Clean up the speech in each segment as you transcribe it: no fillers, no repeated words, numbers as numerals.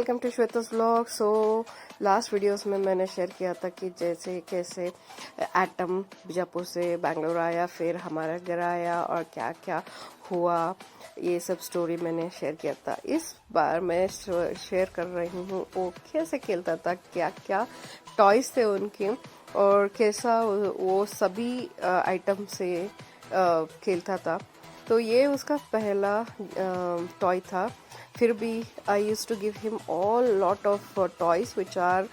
Welcome to Shweta's vlog. So last videos में मैंने share किया था कि जैसे कैसे एटम बीजापुर से बेंगलोर आया, फिर हमारा घर आया और क्या क्या हुआ, ये सब स्टोरी मैंने शेयर किया था। इस बार मैं शेयर कर रही हूँ वो कैसे खेलता था, क्या क्या टॉयज थे उनके और कैसा वो सभी आइटम से खेलता था। तो ये उसका पहला टॉय था। फिर भी I use to give him all lot of toys which are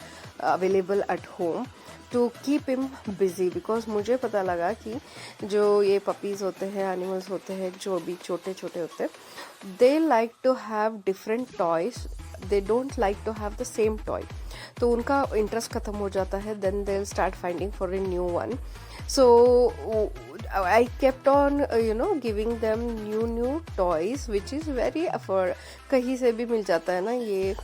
available at home to keep him busy, because मुझे पता लगा कि जो ये पपीज़ होते हैं, एनिमल्स होते हैं, जो भी छोटे छोटे होते हैं, they like to have different toys, they don't like to have the same toy. तो उनका इंटरेस्ट खत्म हो जाता है, then they start finding for a new one. So I kept on giving them new toys which is very afford, कहीं से भी मिल जाता है ना। ये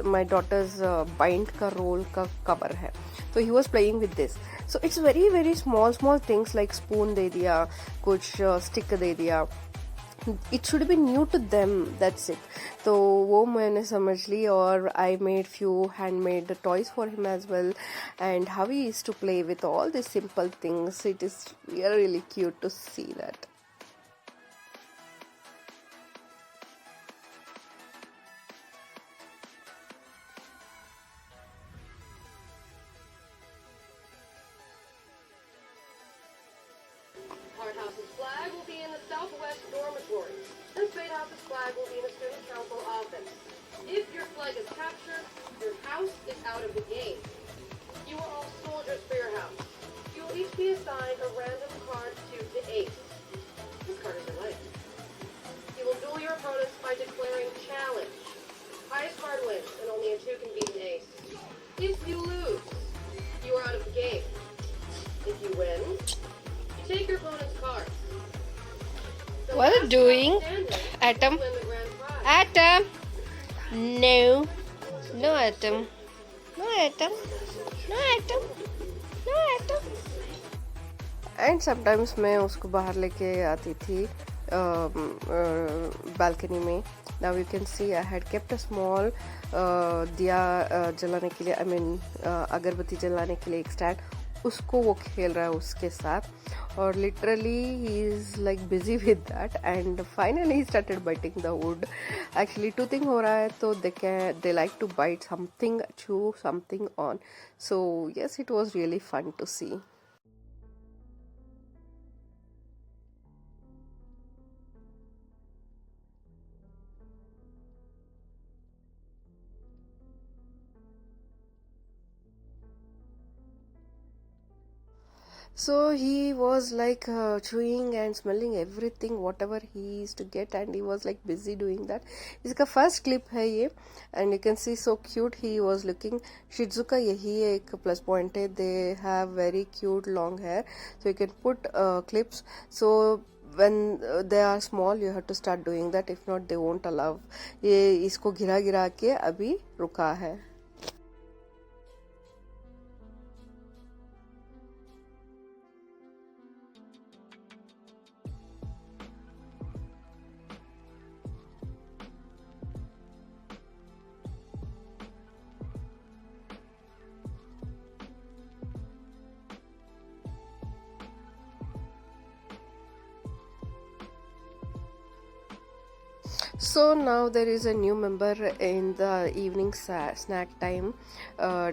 my daughter's bind का रोल का कवर है, तो he was playing with this. So it's very small things like spoon दे दिया, कुछ stick दे दिया, it should be new to them, that's it. तो वो मैंने समझ ली और I made few handmade toys for him as well, and how he used to play with all this simple things. It is really cute to see that. Harthouse's flag will be in the southwest dormitory, and Spadehouse's flag will be in the student council office. If your flag is captured, your house is out of the game. You are all soldiers for your house. You will each be assigned a random card 2 to 8. This card is your life. You will duel your opponents by declaring challenge. Highest card wins, and only a 2 can beat an ace. If you lose, you are out of the game. If you win, take your opponent's cards. The What are you last doing, one standing Atom? will win the grand prize. Atom, no Atom, no Atom, no Atom, no Atom. And sometimes मैं उसको बाहर लेके आती थी balcony में। Now you can see I had kept a small दिया जलाने के लिए, आई मीन अगरबत्ती जलाने के लिए एक स्टैंड, उसको वो खेल रहा है उसके साथ, और literally he is like busy with that, and finally he started biting the wood. Actually teething हो रहा है, तो they like to bite something, chew something on. So yes, it was really fun to see. So he was like chewing and smelling everything whatever he used to get, and he was like busy doing that. इसका first clip है ये, and you can see so cute he was looking. Shih का यही एक plus point है, they have very cute long hair, so you can put clips. So when they are small you have to start doing that, if not they won't allow. ये इसको गिरा गिरा के अभी रुका है। So now there is a new member in the evening snack time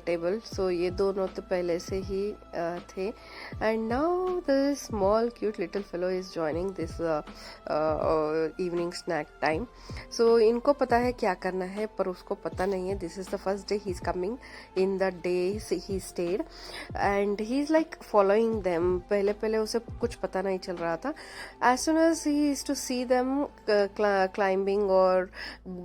table. So ये दोनों तो पहले से ही थे, and now the small cute little fellow is joining this evening snack time. So इनको पता है क्या करना है, पर उसको पता नहीं है. This is the first day he's coming in the day he stayed, and he's like following them. पहले उसे कुछ पता नहीं चल रहा था. As soon as he used to see them climbing or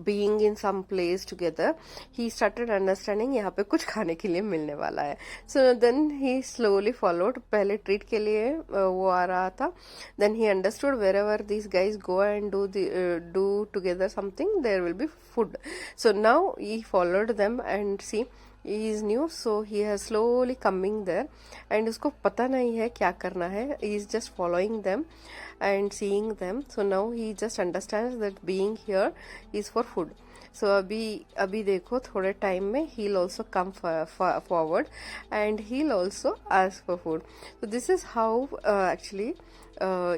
being in some place together, he started understanding यहाँ पे कुछ खाने के लिए मिलने वाला है. So then he slowly followed. पहले ट्रीट के लिए वो आ रहा था, then he understood wherever these guys go and do together something, there will be food. So now he followed them, and see he is new, so he has slowly coming there, and उसको पता नहीं है क्या करना है. He is just following them and seeing them. So now he just understands that being here is for food. So अभी अभी देखो थोड़े टाइम में he'll also come forward and he'll also ask for food. So this is how actually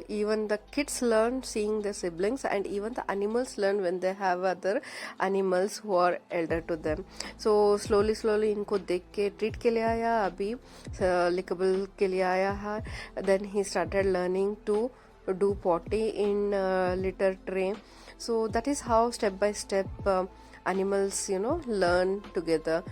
even the kids learn seeing their siblings, and even the animals learn when they have other animals who are elder to them. So slowly इनको देख के treat के लिए आया, अभी lickable के लिए आया है. Then he started learning to do potty in litter tray. So that is how step by step animals learn together.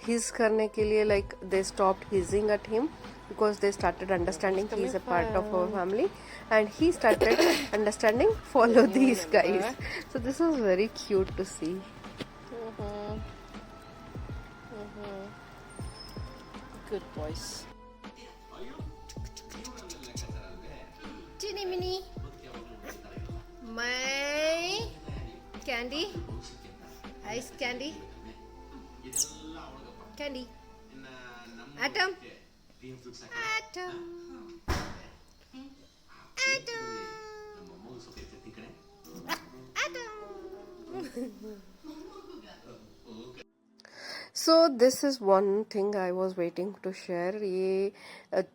Hiss करने के लिए, like they stopped hissing at him because they started understanding he is a part of our family, and he started understanding follow these guys. So this was very cute to see. Good boys. Ginny Minnie, my candy, ice candy, candy, Atom, Atom, Atom, Atom. So this is one thing I was waiting to share. ये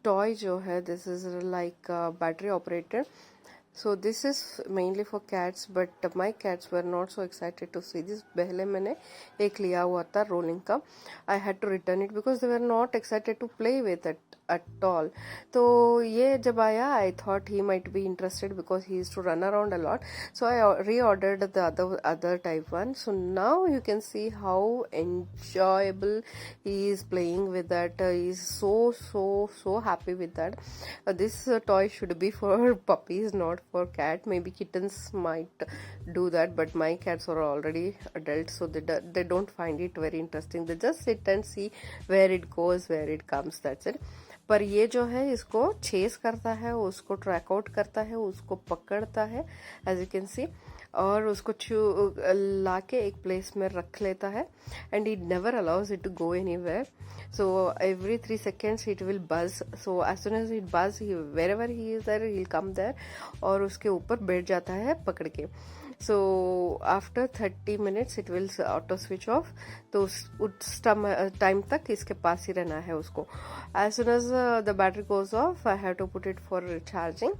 toy जो है, this is like battery operated. So this is mainly for cats, but my cats were not so excited to see this. पहले मैंने एक लिया हुआ था rolling का. I had to return it because they were not excited to play with it at all. तो ये जब आया, I thought he might be interested because he used to run around a lot. So I reordered the other type one. So now you can see how enjoyable he is playing with that. He is so happy with that. This toy should be for puppies, not for cat. Maybe kittens might do that, but my cats are already adults, so they don't find it very interesting. They just sit and see where it goes, where it comes. That's it. पर ये जो है इसको chess करता है, उसको track out करता है, उसको पकड़ता है एज यू कैन सी, और उसको ला के एक प्लेस में रख लेता है, and it never allows it to go anywhere. So every 3 seconds it will buzz. So as soon as it buzz, wherever he is there, he'll come there और उसके ऊपर बैठ जाता है पकड़ के. So after 30 minutes it will auto switch off. तो उस टाइम तक इसके पास ही रहना है उसको. As soon as the battery goes off, I have to put it for charging.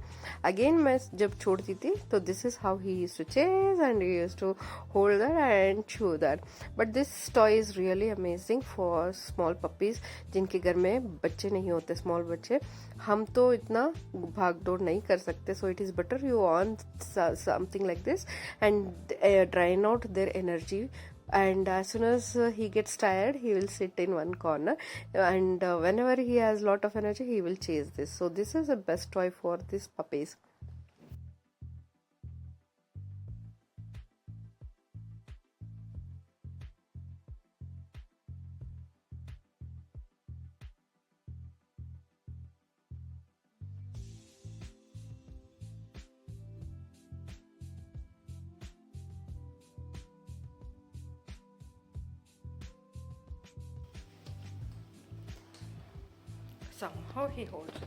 Again मैं जब छोड़ती थी तो this is how he used to chase and he used to hold that and chew that. But this toy is really amazing for small puppies जिनके घर में बच्चे नहीं होते, small बच्चे. हम तो इतना भाग दौड़ नहीं कर सकते. So it is better you on something like this and drain out their energy. And as soon as he gets tired, he will sit in one corner, and whenever he has lot of energy, he will chase this. So this is the best toy for these puppies. Somehow he holds it.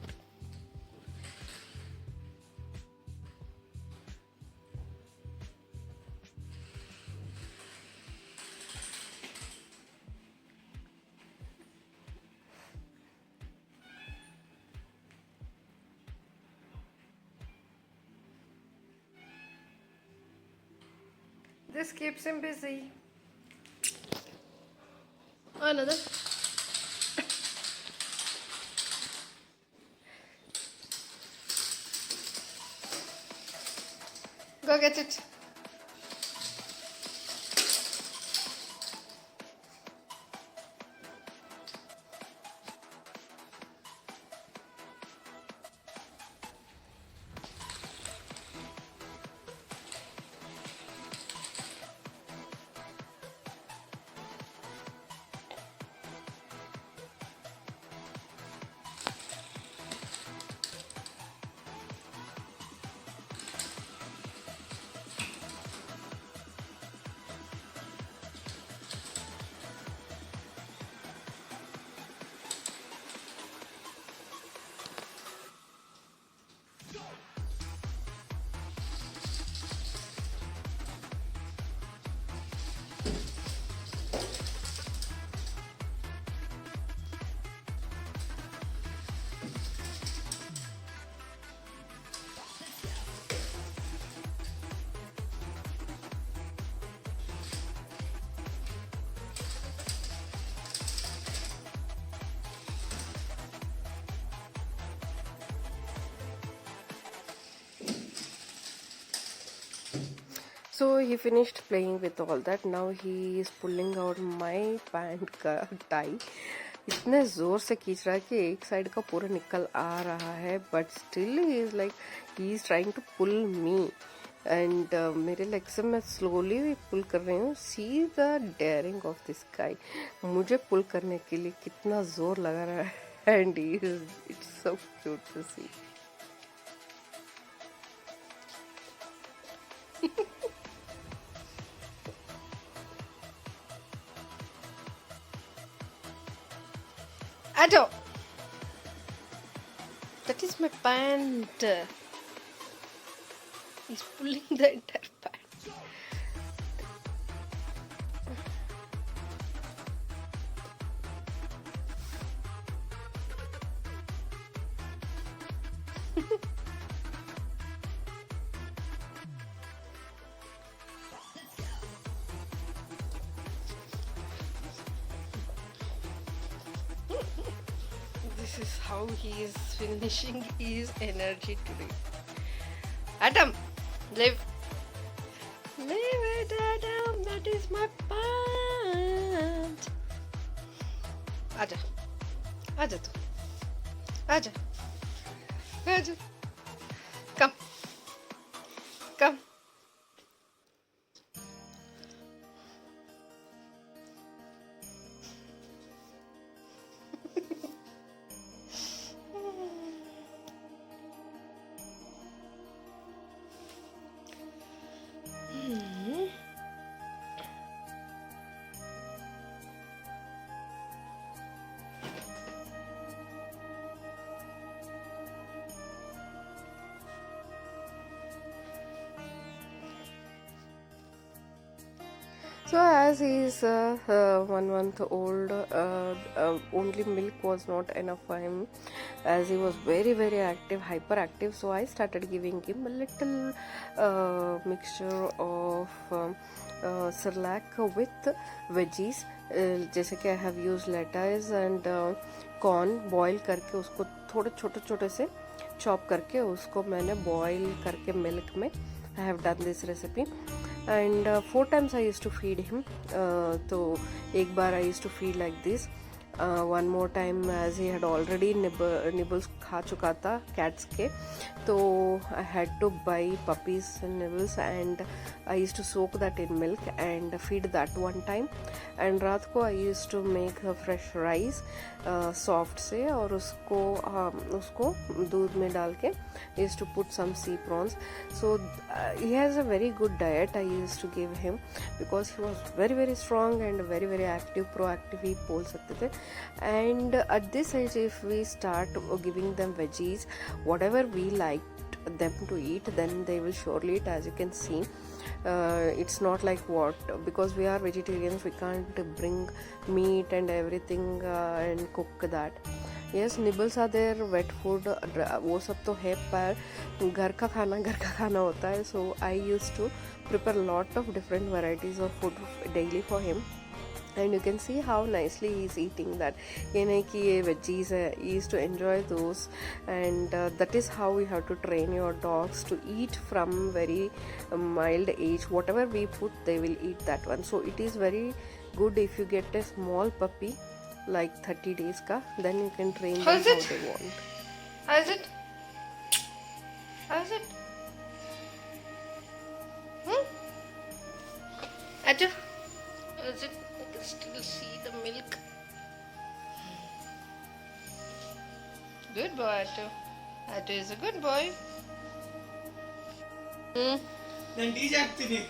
This keeps him busy. Another. Go get it. So he finished playing with all that. Now he is pulling out my pant का tie. इतने जोर से खींच रहा है कि एक side का पूरा निकल आ रहा है, but still he is like he is trying to pull me and मेरे लेग से मैं स्लोली पुल कर रही हूँ. See the daring of this guy. मुझे पुल करने के लिए कितना जोर लगा रहा है and it's so cute to see. Ado! That is my pant. He's pulling the entire pant. This is how he is finishing his energy today. Adam, live. Live it, Adam. That is my pant. Aja. Aja tu. Aja. Aja. Come. Come. So as he is 1 month old, only milk was not enough for him, as he was very active, hyperactive. So I started giving him a little mixture of Cerelac with veggies. जैसे कि I have used lettuce and corn, boil करके उसको थोड़े छोटे से chop करके उसको मैंने boil करके milk में I have done this recipe. And 4 times I used to feed him. तो एक बार I used to feed like this. One more time as he had already nibbles खा चुका था cats के, तो I had to buy puppies and nibbles and I used to soak that in milk and feed that one time. And रात को I used to make fresh rice soft से और उसको दूध में डाल के I used to put some sea prawns. So he has a very good diet I used to give him because he was very strong and very active, proactive ही बोल सकते थे. And at this age if we start giving them veggies, whatever we liked them to eat, then they will surely eat. As you can see, it's not like what, because we are vegetarians we can't bring meat and everything and cook that. Yes, nibbles are there, wet food वो सब तो है, पर घर का खाना होता है. So I used to prepare lot of different varieties of food daily for him. And you can see how nicely he is eating that. ये नहीं कि ये veggies है, he used to enjoy those. And that is how we have to train your dogs to eat from very mild age. Whatever we put, they will eat that one. So it is very good if you get a small puppy like 30 days ka, then you can train them how they want. How is it? How is it? Acha? How is it? I can still see the milk. Good boy, Atto. Atto is a good boy. ನಾನು DJ ಹಾಕ್ತೀನಿ.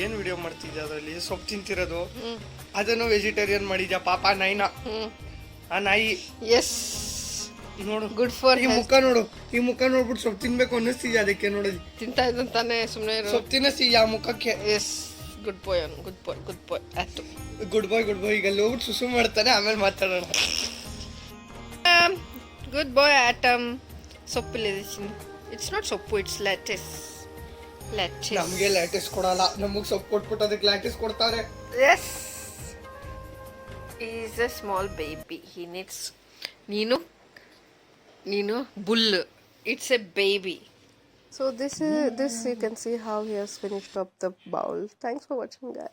ಏನ್ video ಮಾಡ್ತಿದ್ದೆ ಅದರಲ್ಲಿ? ಸೊಪ್ಪು ತಿಂತಿರೋದು, ಅದನ್ನು vegetarian ಮಾಡಿದ್ಯಾ ಪಾಪ ನಾಯಿನ. ಆ ನಾಯಿ ಎಸ್ ನೋಡು, ಗುಡ್ ಫಾರ್ ಈ ಮುಖ ನೋಡು, ಈ ಮುಖ ನೋಡ್ಬಿಟ್ಟು ಸೊಪ್ಪು ತಿನ್ಬೇಕು ಅನ್ನಿಸ್ತಿದ್ಯಾ ಅದಕ್ಕೆ? ನೋಡೋದು ತಿಂತಾ ಇದ್ದಂತಾನೆ ಸುಮ್ಮನೆ ಸೊಪ್ಪು ತಿನ್ನಿಸ್ತಿದ್ಯಾ ಆ ಮುಖಕ್ಕೆ? ಎಸ್ ಗುಡ್ ಬಾಯ್ ಅವನು, ಗುಡ್ ಬಾಯ್ ಆಯ್ತು. ಗುಡ್ ಬಾಯ್ ಈಗ ಅಲ್ಲಿ ಹೋಗ್ಬಿಟ್ಟು ಸುಸು ಮಾಡ್ತಾನೆ, ಆಮೇಲೆ ಮಾತಾಡೋಣ. ಗುಡ್ ಬಾಯ್ ಆಟಮ್. ಸೊಪ್ಪಿಲ್ಲಿದ್ದೀನಿ. ಇಟ್ಸ್ ನಾಟ್ ಸೊಪ್ಪು, ಇಟ್ಸ್ ಲ್ಯಾಟಿಸ್. ನಮ್ಗೆ ಲ್ಯಾಟಿಸ್ ಕೊಡಲ್ಲ, ನಮಗ್ ಸೊಪ್ಪು ಕೊಟ್ಬಿಟ್ಟು ಅದಕ್ಕೆ ಲ್ಯಾಟಿಸ್ ಕೊಡ್ತಾರೆ. Yes, is a small baby, he needs. ನೀನು ನೀನು bull it's a baby So this you can see how he has finished up the bowl. Thanks for watching, guys.